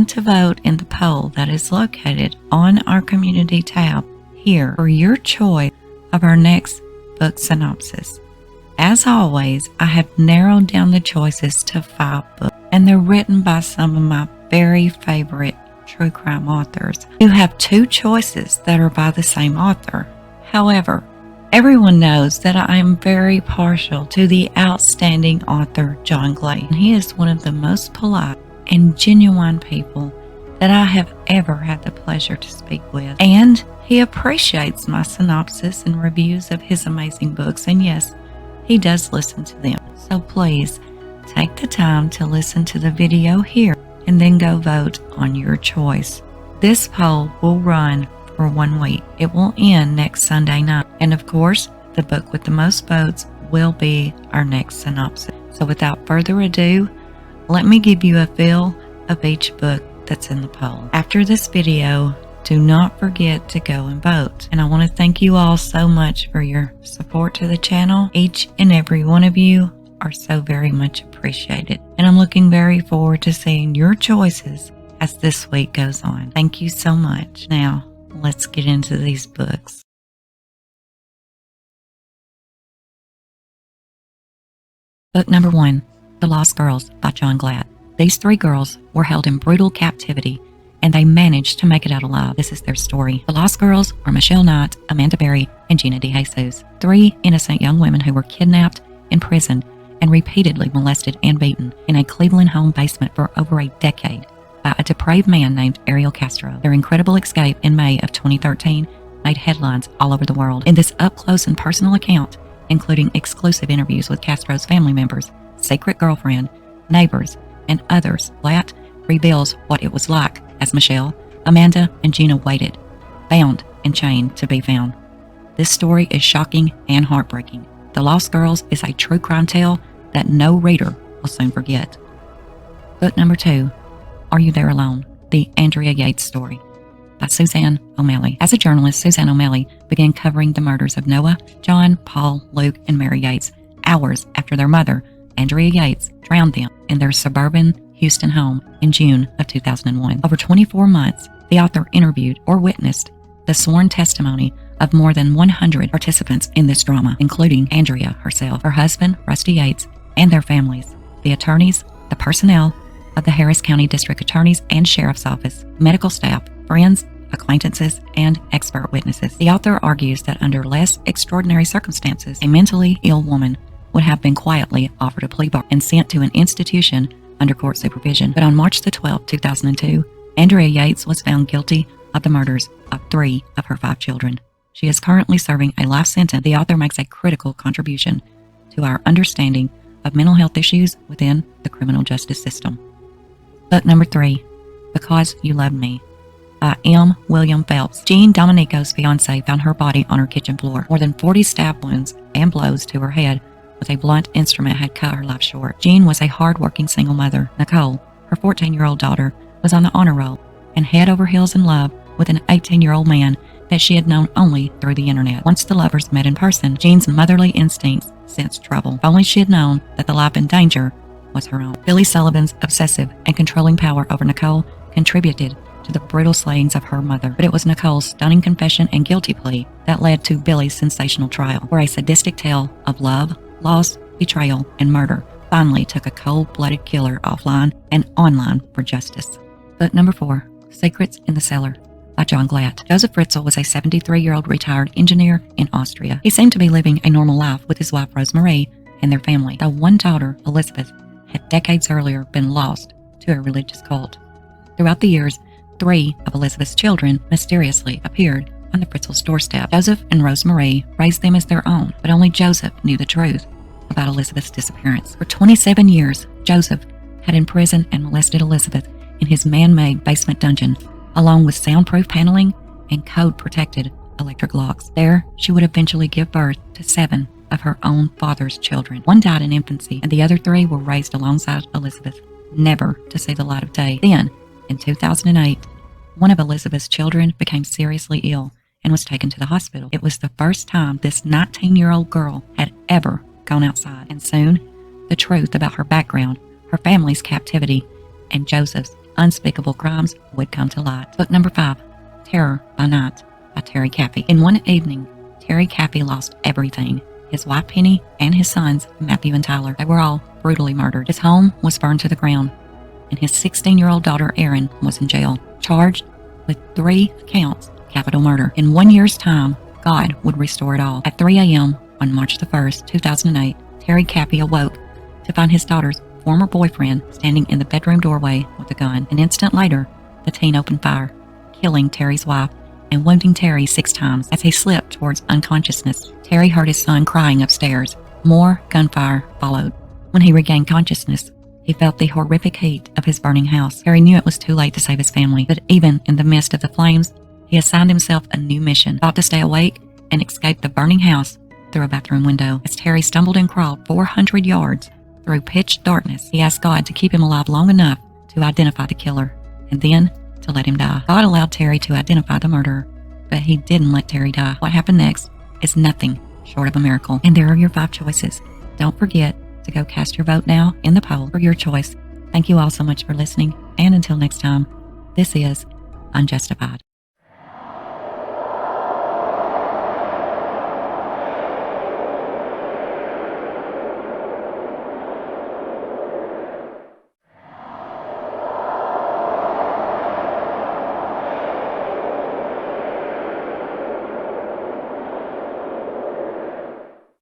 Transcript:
to vote in the poll that is located on our community tab here for your choice of our next book synopsis. As always, I have narrowed down the choices to 5 books, and they're written by some of my very favorite true crime authors. You have 2 choices that are by the same author. However, everyone knows that I am very partial to the outstanding author John Glatt. He is one of the most polite and genuine people that I have ever had the pleasure to speak with. And he appreciates my synopsis and reviews of his amazing books. And yes, he does listen to them. So please take the time to listen to the video here and then go vote on your choice. This poll will run for 1 week. It will end next Sunday night. And of course, the book with the most votes will be our next synopsis. So without further ado, let me give you a feel of each book that's in the poll. After this video, do not forget to go and vote. And I want to thank you all so much for your support to the channel. Each and every one of you are so very much appreciated. And I'm looking very forward to seeing your choices as this week goes on. Thank you so much. Now, let's get into these books. Book number 1, The Lost Girls by John Glatt. These 3 girls were held in brutal captivity, and they managed to make it out alive. This is their story. The Lost Girls were Michelle Knight, Amanda Berry, and Gina DeJesus, 3 innocent young women who were kidnapped, imprisoned, and repeatedly molested and beaten in a Cleveland home basement for over a decade by a depraved man named Ariel Castro. Their incredible escape in May of 2013 made headlines all over the world. In this up-close and personal account, including exclusive interviews with Castro's family members, secret girlfriend, neighbors, and others, Glatt reveals what it was like as Michelle, Amanda, and Gina waited, bound and chained to be found. This story is shocking and heartbreaking. The Lost Girls is a true crime tale that no reader will soon forget. Book number 2, Are You There Alone? The Andrea Yates Story by Suzanne O'Malley. As a journalist, Suzanne O'Malley began covering the murders of Noah, John, Paul, Luke, and Mary Yates hours after their mother, Andrea Yates, drowned them in their suburban Houston home in June of 2001. Over 24 months, the author interviewed or witnessed the sworn testimony of more than 100 participants in this drama, including Andrea herself, her husband, Rusty Yates, and their families, the attorneys, the personnel of the Harris County District Attorney's and Sheriff's Office, medical staff, friends, acquaintances, and expert witnesses. The author argues that under less extraordinary circumstances, a mentally ill woman would have been quietly offered a plea bargain and sent to an institution under court supervision. But on March the 12th, 2002, Andrea Yates was found guilty of the murders of 3 of her 5 children. She is currently serving a life sentence. The author makes a critical contribution to our understanding of mental health issues within the criminal justice system. Book number 3, Because You Loved Me by M. William Phelps. Jean Domenico's fiancé found her body on her kitchen floor. More than 40 stab wounds and blows to her head with a blunt instrument had cut her life short. Jean was a hard-working single mother. Nicole, her 14-year-old daughter, was on the honor roll and head over heels in love with an 18-year-old man that she had known only through the internet. Once the lovers met in person, Jean's motherly instincts sensed trouble. If only she had known that the life in danger was her own. Billy Sullivan's obsessive and controlling power over Nicole contributed to the brutal slayings of her mother. But it was Nicole's stunning confession and guilty plea that led to Billy's sensational trial, where a sadistic tale of love, loss, betrayal, and murder finally took a cold-blooded killer offline and online for justice. Book number 4, Secrets in the Cellar by John Glatt. Joseph Fritzl was a 73-year-old retired engineer in Austria. He seemed to be living a normal life with his wife Rosemarie and their family, though one daughter, Elizabeth, had decades earlier been lost to a religious cult. Throughout the years, 3 of Elizabeth's children mysteriously appeared on the Fritzl's doorstep. Joseph and Rosemarie raised them as their own, but only Joseph knew the truth about Elizabeth's disappearance. For 27 years, Joseph had imprisoned and molested Elizabeth in his man-made basement dungeon, along with soundproof paneling and code-protected electric locks. There, she would eventually give birth to 7 of her own father's children. 1 died in infancy, and the other 3 were raised alongside Elizabeth, never to see the light of day. Then, in 2008, one of Elizabeth's children became seriously ill and was taken to the hospital. It was the first time this 19-year-old girl had ever gone outside, and soon, the truth about her background, her family's captivity, and Joseph's unspeakable crimes would come to light. Book number 5, Terror by Night by Terry Caffey. In one evening, Terry Caffey lost everything. His wife Penny and his sons Matthew and Tyler. They were all brutally murdered. His home was burned to the ground, and his 16-year-old daughter Erin was in jail, charged with 3 counts of capital murder. In 1 year's time, God would restore it all. At 3 a.m. on March the 1st, 2008, Terry Caffey awoke to find his daughter's former boyfriend standing in the bedroom doorway with a gun. An instant later, the teen opened fire, killing Terry's wife and wounding Terry 6 times. As he slipped towards unconsciousness, Terry heard his son crying upstairs. More gunfire followed. When he regained consciousness, he felt the horrific heat of his burning house. Terry knew it was too late to save his family, but even in the midst of the flames, he assigned himself a new mission, thought to stay awake and escape the burning house through a bathroom window. As Terry stumbled and crawled 400 yards through pitch darkness, he asked God to keep him alive long enough to identify the killer, and then to let him die. God allowed Terry to identify the murderer, but he didn't let Terry die. What happened next is nothing short of a miracle. And there are your 5 choices. Don't forget to go cast your vote now in the poll for your choice. Thank you all so much for listening, and until next time, this is Unjustified.